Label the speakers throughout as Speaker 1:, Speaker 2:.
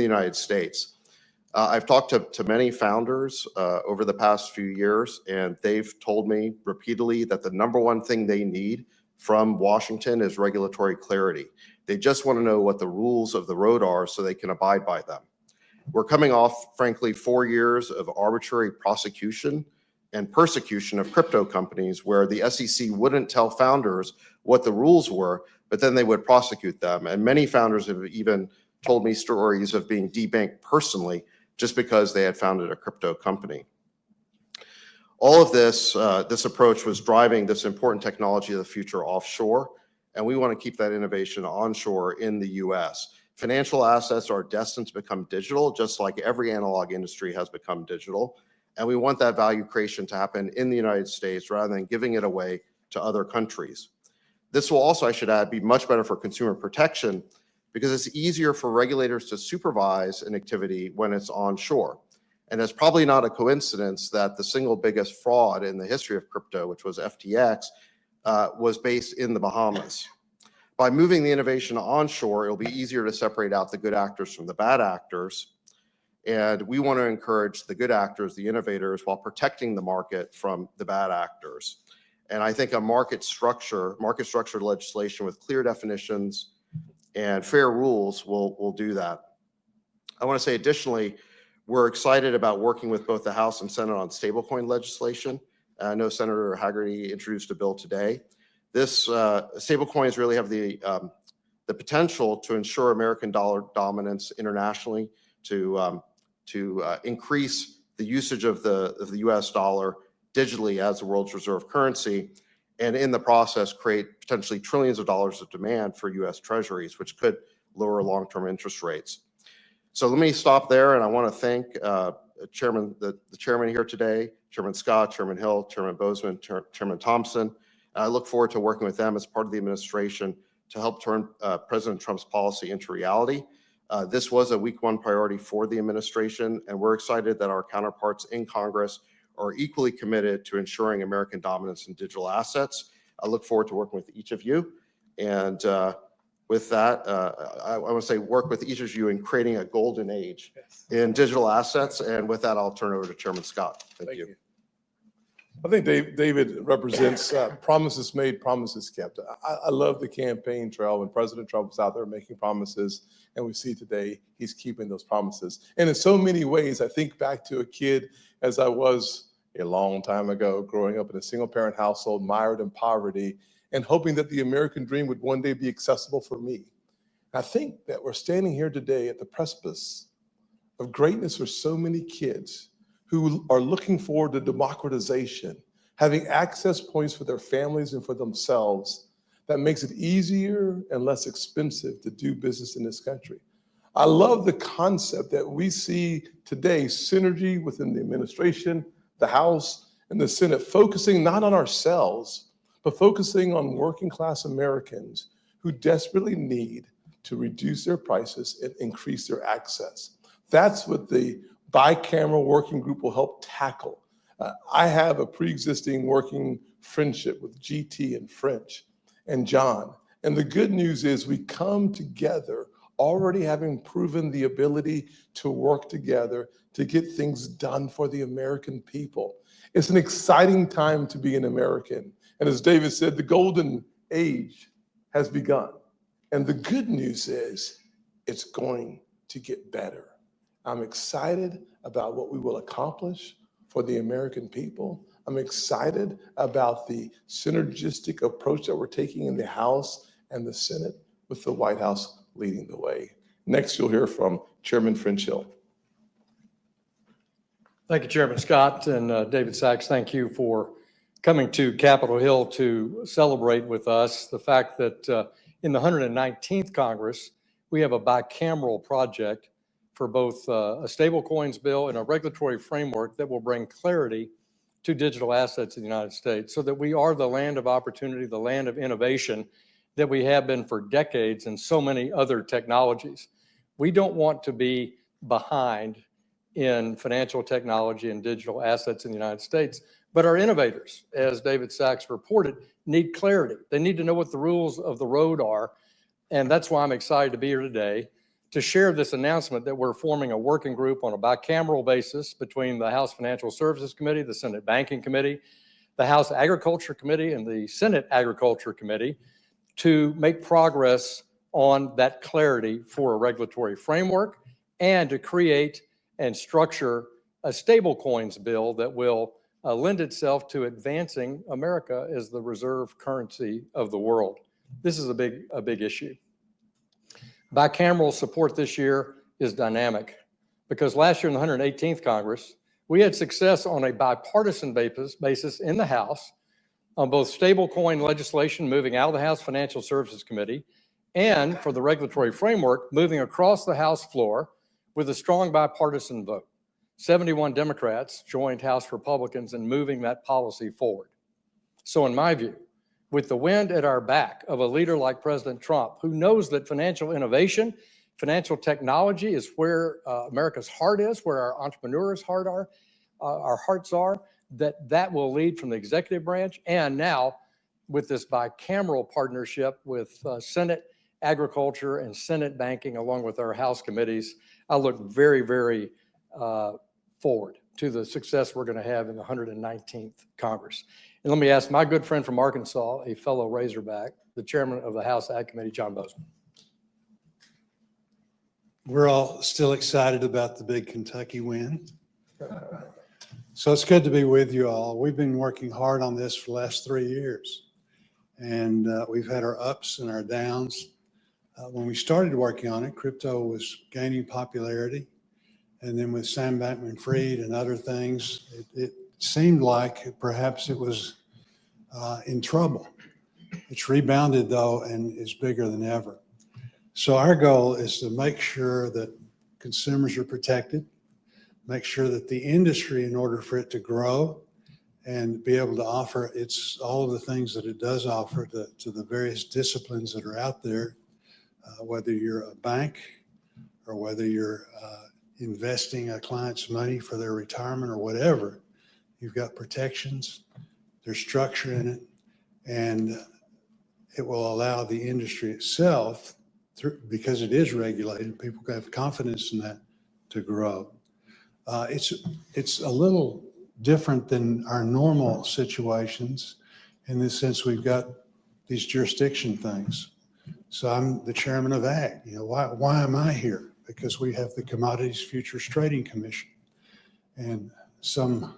Speaker 1: the United States. I've talked to many founders over the past few years, and they've told me repeatedly that the number one thing they need from Washington is regulatory clarity. They just want to know what the rules of the road are so they can abide by them. We're coming off, frankly, 4 years of arbitrary prosecution and persecution of crypto companies where the SEC wouldn't tell founders what the rules were, but then they would prosecute them. And many founders have even told me stories of being debanked personally just because they had founded a crypto company. All of this, this approach was driving this important technology of the future offshore, and we want to keep that innovation onshore in the US. Financial assets are destined to become digital, just like every analog industry has become digital. And we want that value creation to happen in the United States rather than giving it away to other countries. This will also, I should add, be much better for consumer protection because it's easier for regulators to supervise an activity when it's onshore. And it's probably not a coincidence that the single biggest fraud in the history of crypto, which was FTX, was based in the Bahamas. By moving the innovation onshore, it'll be easier to separate out the good actors from the bad actors. And we want to encourage the good actors, the innovators, while protecting the market from the bad actors. And I think a market structure legislation with clear definitions and fair rules will do that. I want to say additionally, we're excited about working with both the House and Senate on stablecoin legislation. I know Senator Hagerty introduced a bill today. This stablecoins really have the potential to ensure American dollar dominance internationally, to increase the usage of the U.S. dollar digitally as the world's reserve currency, and in the process create potentially trillions of dollars of demand for U.S. treasuries, which could lower long-term interest rates. So let me stop there, and I want to thank the chairman here today, Chairman Scott, Chairman Hill, Chairman Bozeman, Chairman Thompson. And I look forward to working with them as part of the administration to help turn President Trump's policy into reality. This was a week one priority for the administration, and we're excited that our counterparts in Congress are equally committed to ensuring American dominance in digital assets. I look forward to working with each of you. And with that, I want to say work with each of you in creating a golden age in digital assets. And with that, I'll turn it over to Chairman Scott. Thank you.
Speaker 2: I think David represents promises made, promises kept. I love the campaign trail when President Trump was out there making promises, and we see today he's keeping those promises. And in so many ways, I think back to a kid as I was a long time ago, growing up in a single-parent household, mired in poverty, and hoping that the American dream would one day be accessible for me. I think that we're standing here today at the precipice of greatness for so many kids who are looking forward to democratization, having access points for their families and for themselves that makes it easier and less expensive to do business in this country. I love the concept that we see today, synergy within the administration, the House, and the Senate, focusing not on ourselves, but focusing on working class Americans who desperately need to reduce their prices and increase their access. That's what the bicameral working group will help tackle. I have a pre-existing working friendship with GT and French and John. And the good news is we come together already having proven the ability to work together to get things done for the American people. It's an exciting time to be an American. And as David said, the golden age has begun. And the good news is it's going to get better. I'm excited about what we will accomplish for the American people. I'm excited about the synergistic approach that we're taking in the House and the Senate, with the White House leading the way. Next, you'll hear from Chairman French Hill.
Speaker 3: Thank you, Chairman Scott, and David Sachs, thank you for coming to Capitol Hill to celebrate with us the fact that in the 119th Congress, we have a bicameral project for both a stablecoins bill and a regulatory framework that will bring clarity to digital assets in the United States so that we are the land of opportunity, the land of innovation that we have been for decades in so many other technologies. We don't want to be behind in financial technology and digital assets in the United States, but our innovators, as David Sachs reported, need clarity. They need to know what the rules of the road are, and that's why I'm excited to be here today to share this announcement that we're forming a working group on a bicameral basis between the House Financial Services Committee, the Senate Banking Committee, the House Agriculture Committee, and the Senate Agriculture Committee to make progress on that clarity for a regulatory framework and to create and structure a stablecoins bill that will lend itself to advancing America as the reserve currency of the world. This is a big issue. Bicameral support this year is dynamic because last year in the 118th Congress, we had success on a bipartisan basis in the House on both stablecoin legislation moving out of the House Financial Services Committee and for the regulatory framework moving across the House floor with a strong bipartisan vote. 71 Democrats joined House Republicans in moving that policy forward. So in my view, with the wind at our back of a leader like President Trump, who knows that financial innovation, financial technology is where America's heart is, where our entrepreneurs' our hearts are, that will lead from the executive branch. And now with this bicameral partnership with Senate Agriculture and Senate Banking, along with our House committees, I look very, very forward to the success we're going to have in the 119th Congress. And let me ask my good friend from Arkansas, a fellow Razorback, the chairman of the House Ag Committee, John Bozeman.
Speaker 4: We're all still excited about the big Kentucky win. So it's good to be with you all. We've been working hard on this for the last 3 years, and we've had our ups and our downs. When we started working on it, crypto was gaining popularity. And then with Sam Bankman-Fried and other things, it seemed like perhaps it was in trouble. It's rebounded though and is bigger than ever. So our goal is to make sure that consumers are protected, make sure that the industry, in order for it to grow and be able to offer all of the things that it does offer to the various disciplines that are out there, whether you're a bank or whether you're investing a client's money for their retirement or whatever, you've got protections, there's structure in it, and it will allow the industry itself, because it is regulated, people have confidence in that, to grow. It's a little different than our normal situations in the sense we've got these jurisdiction things. So I'm the chairman of AG. Why am I here? Because we have the Commodities Futures Trading Commission, and some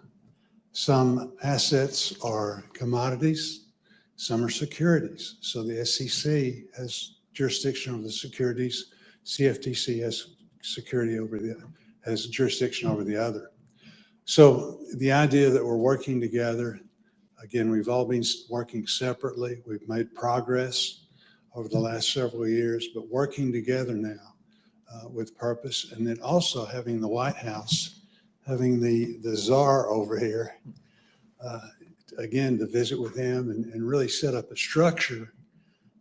Speaker 4: assets are commodities, some are securities. So the SEC has jurisdiction over the securities, CFTC has jurisdiction over the other. So the idea that we're working together, again, we've all been working separately. We've made progress over the last several years, but working together now with purpose, and then also having the White House, having the czar over here, again, to visit with him and really set up a structure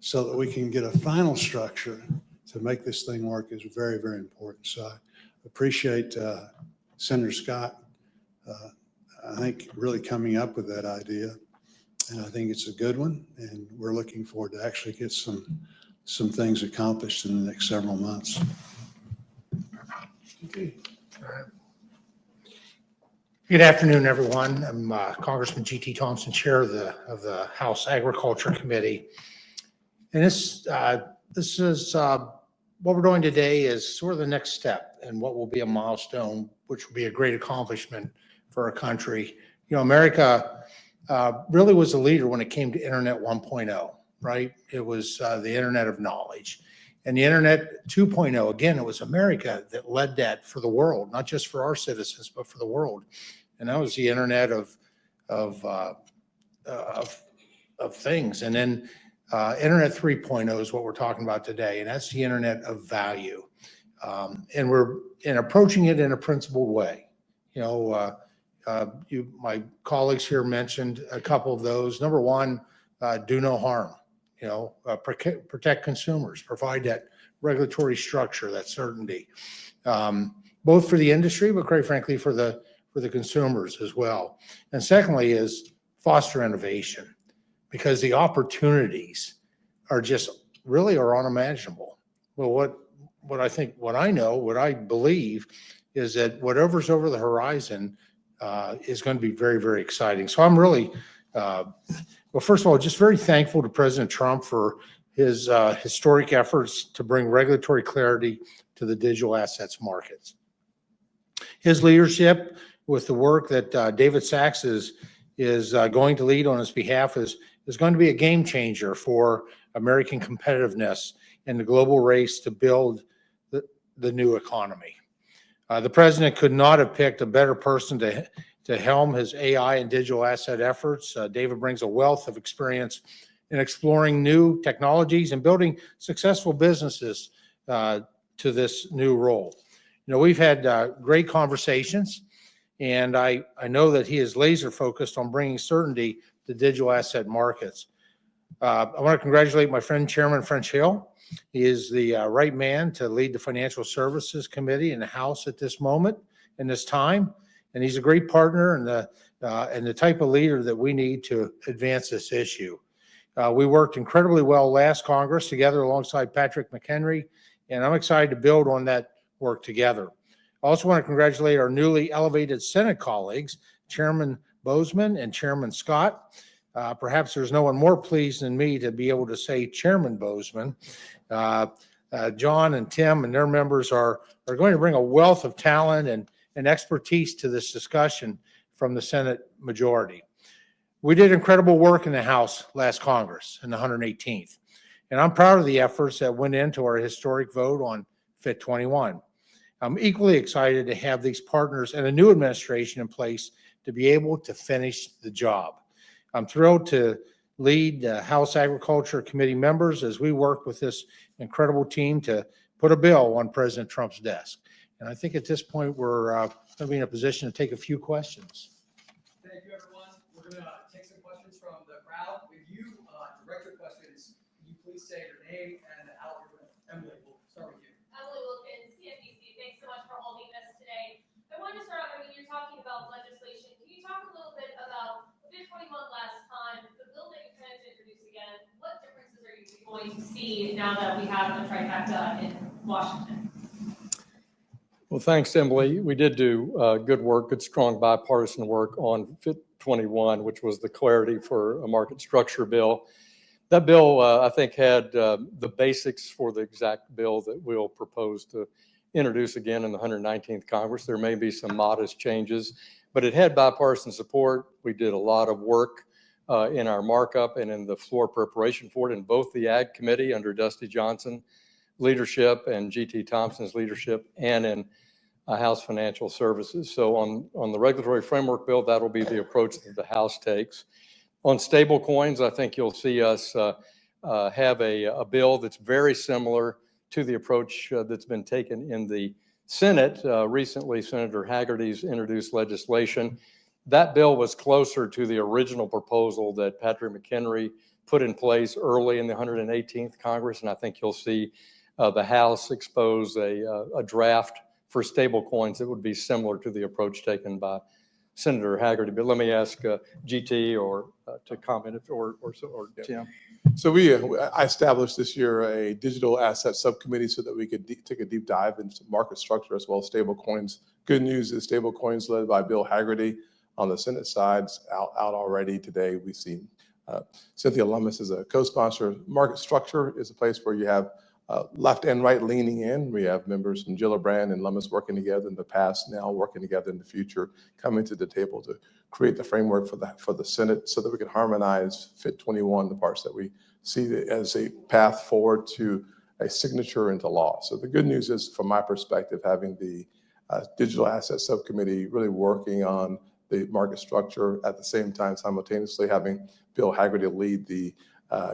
Speaker 4: so that we can get a final structure to make this thing work is very, very important. So I appreciate Senator Scott, I think, really coming up with that idea. And I think it's a good one, and we're looking forward to actually get some things accomplished in the next several months.
Speaker 5: Good afternoon, everyone. I'm Congressman G.T. Thompson, Chair of the House Agriculture Committee. And this is what we're doing today is sort of the next step and what will be a milestone, which will be a great accomplishment for our country. America really was a leader when it came to Internet 1.0, right? It was the Internet of knowledge. And the Internet 2.0, again, it was America that led that for the world, not just for our citizens, but for the world. And that was the Internet of things. And then Internet 3.0 is what we're talking about today, and that's the Internet of value. And we're approaching it in a principled way. My colleagues here mentioned a couple of those. Number one, do no harm. Protect consumers, provide that regulatory structure, that certainty, both for the industry, but quite frankly for the consumers as well. And secondly is foster innovation, because the opportunities are unimaginable. Well, what I believe is that whatever's over the horizon is going to be very, very exciting. So I'm really, well, first of all, just very thankful to President Trump for his historic efforts to bring regulatory clarity to the digital assets markets. His leadership with the work that David Sachs is going to lead on his behalf is going to be a game changer for American competitiveness in the global race to build the new economy. The president could not have picked a better person to helm his AI and digital asset efforts. David brings a wealth of experience in exploring new technologies and building successful businesses to this new role. You know, we've had great conversations, and I know that he is laser focused on bringing certainty to digital asset markets. I want to congratulate my friend, Chairman French Hill. He is the right man to lead the Financial Services Committee in the House at this moment, in this time. And he's a great partner and the type of leader that we need to advance this issue. We worked incredibly well last Congress together alongside Patrick McHenry, and I'm excited to build on that work together. I also want to congratulate our newly elevated Senate colleagues, Chairman Boozman and Chairman Scott. Perhaps there's no one more pleased than me to be able to say Chairman Boozman. John and Tim and their members are going to bring a wealth of talent and expertise to this discussion from the Senate majority. We did incredible work in the House last Congress in the 118th, and I'm proud of the efforts that went into our historic vote on FIT 21. I'm equally excited to have these partners and a new administration in place to be able to finish the job. I'm thrilled to lead House Agriculture Committee members as we work with this incredible team to put a bill on President Trump's desk. And I think at this point, we're going to be in a position to take a few questions.
Speaker 6: Thank you, everyone. We're going to take some questions from the crowd. If you direct your questions, can you please say your name and the outlet you're with? Emily, we'll start with you.
Speaker 7: Emily Wilkins, CNBC. Thanks so much for holding this today. I wanted to start out, I mean, you're talking about legislation. Can you talk a little bit about FIT 21 last time, the bill that you plan to introduce again? What differences are you going to see now that we have the trifecta in Washington?
Speaker 3: Well, thanks, Emily. We did do good work, good, strong bipartisan work on FIT 21, which was the clarity for a market structure bill. That bill, I think, had the basics for the exact bill that we'll propose to introduce again in the 119th Congress. There may be some modest changes, but it had bipartisan support. We did a lot of work in our markup and in the floor preparation for it in both the Ag Committee under Dusty Johnson leadership and G.T. Thompson's leadership, and in House Financial Services. So on the regulatory framework bill, that'll be the approach that the House takes. On stable coins, I think you'll see us have a bill that's very similar to the approach that's been taken in the Senate. Recently, Senator Hagerty's introduced legislation. That bill was closer to the original proposal that Patrick McHenry put in place early in the 118th Congress, and I think you'll see the House expose a draft for stable coins that would be similar to the approach taken by Senator Hagerty. But let me ask GT or to comment or Tim.
Speaker 2: So I established this year a digital asset subcommittee so that we could take a deep dive into market structure as well as stable coins. Good news is stable coins led by Bill Hagerty on the Senate side's out already today. We've seen Cynthia Lummis as a co-sponsor. Market structure is a place where you have left and right leaning in. We have members from Gillibrand and Lummis working together in the past, now working together in the future, coming to the table to create the framework for the Senate so that we can harmonize FIT 21, the parts that we see as a path forward to a signature into law. So the good news is, from my perspective, having the digital asset subcommittee really working on the market structure at the same time, simultaneously having Bill Hagerty lead the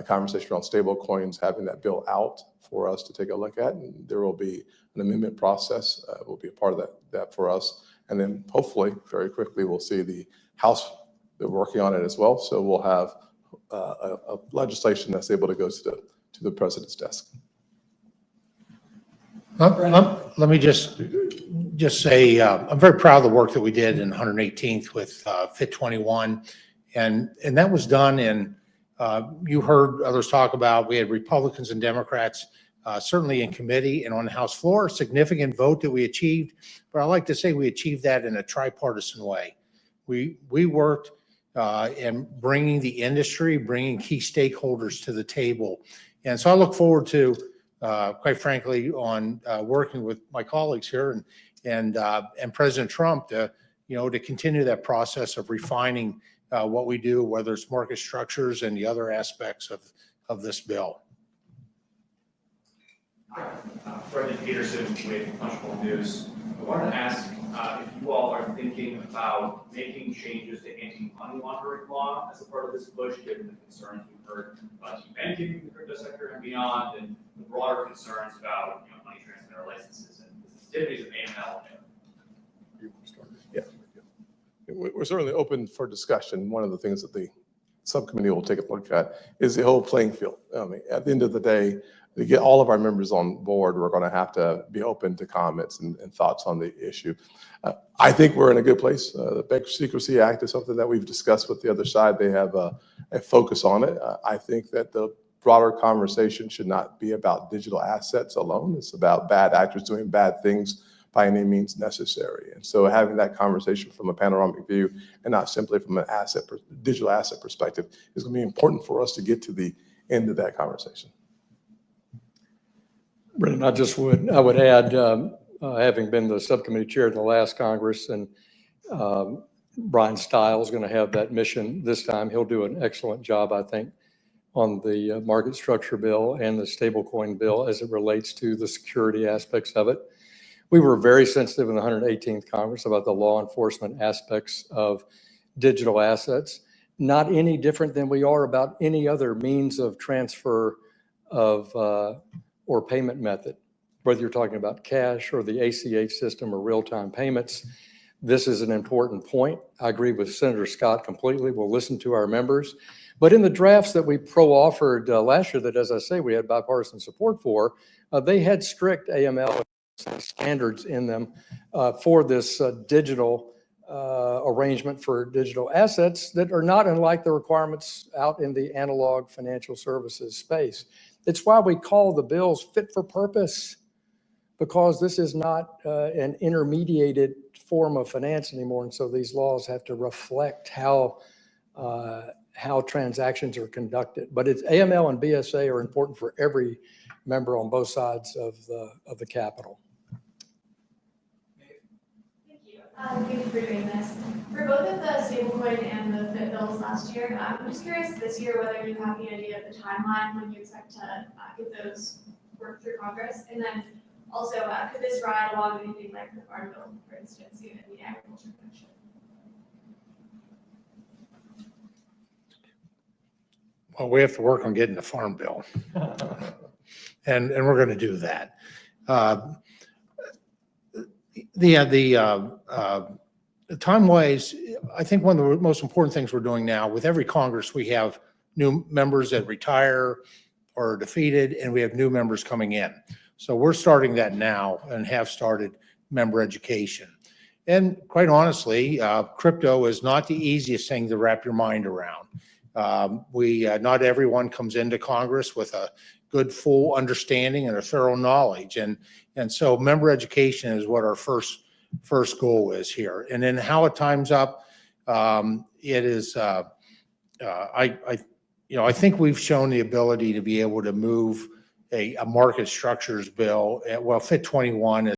Speaker 2: conversation around stable coins, having that bill out for us to take a look at. And there will be an amendment process, will be a part of that for us. And then hopefully very quickly, we'll see the House, they're working on it as well. So we'll have a legislation that's able to go to the president's desk.
Speaker 5: Let me just say, I'm very proud of the work that we did in 118th with FIT 21. And that was done in, you heard others talk about, we had Republicans and Democrats certainly in committee and on the House floor, significant vote that we achieved. But I like to say we achieved that in a tripartisan way. We worked in bringing the industry, bringing key stakeholders to the table. And so I look forward to, quite frankly, on working with my colleagues here and President Trump to continue that process of refining what we do, whether it's market structures and the other aspects of this bill.
Speaker 8: Brendan Peterson with Punchbowl News. I wanted to ask if you all are thinking about making changes to anti-money laundering law as a part of this push, given the concerns we've heard about banking, the crypto sector, and beyond, and the broader concerns about money transmitter licenses and the sensitivities of AML.
Speaker 2: Yeah. We're certainly open for discussion. One of the things that the subcommittee will take a look at is the whole playing field. I mean, at the end of the day, to get all of our members on board, we're going to have to be open to comments and thoughts on the issue. I think we're in a good place. The Bank Secrecy Act is something that we've discussed with the other side. They have a focus on it. I think that the broader conversation should not be about digital assets alone. It's about bad actors doing bad things by any means necessary. And so having that conversation from a panoramic view and not simply from an digital asset perspective is going to be important for us to get to the end of that conversation.
Speaker 3: Brendan, I would add, having been the subcommittee chair in the last Congress, and Brian Stiles is going to have that mission this time. He'll do an excellent job, I think, on the market structure bill and the stablecoin bill as it relates to the security aspects of it. We were very sensitive in the 118th Congress about the law enforcement aspects of digital assets, not any different than we are about any other means of transfer of or payment method, whether you're talking about cash or the ACH system or real-time payments. This is an important point. I agree with Senator Scott completely. We'll listen to our members. But in the drafts that we pro-offered last year that, as I say, we had bipartisan support for, they had strict AML standards in them for this digital arrangement for digital assets that are not unlike the requirements out in the analog financial services space. It's why we call the bills fit for purpose, because this is not an intermediated form of finance anymore. And so these laws have to reflect how transactions are conducted. But it's AML and BSA are important for every member on both sides of the Capitol.
Speaker 9: Thank you. Thank you for doing this. For both of the stablecoin and the FIT bills last year, I'm just curious this year whether you have any idea of the timeline when you expect to get those worked through Congress. And then also, could this ride along anything like the Farm Bill, for instance, even the agriculture commission?
Speaker 5: Well, we have to work on getting the Farm Bill. And we're going to do that. Time-wise, I think one of the most important things we're doing now, with every Congress, we have new members that retire or are defeated, and we have new members coming in. So we're starting that now and have started member education. And quite honestly, crypto is not the easiest thing to wrap your mind around. Not everyone comes into Congress with a good, full understanding and a thorough knowledge. And so member education is what our first goal is here. And then how it times up, it is, I think we've shown the ability to be able to move a market structures bill. Well, FIT 21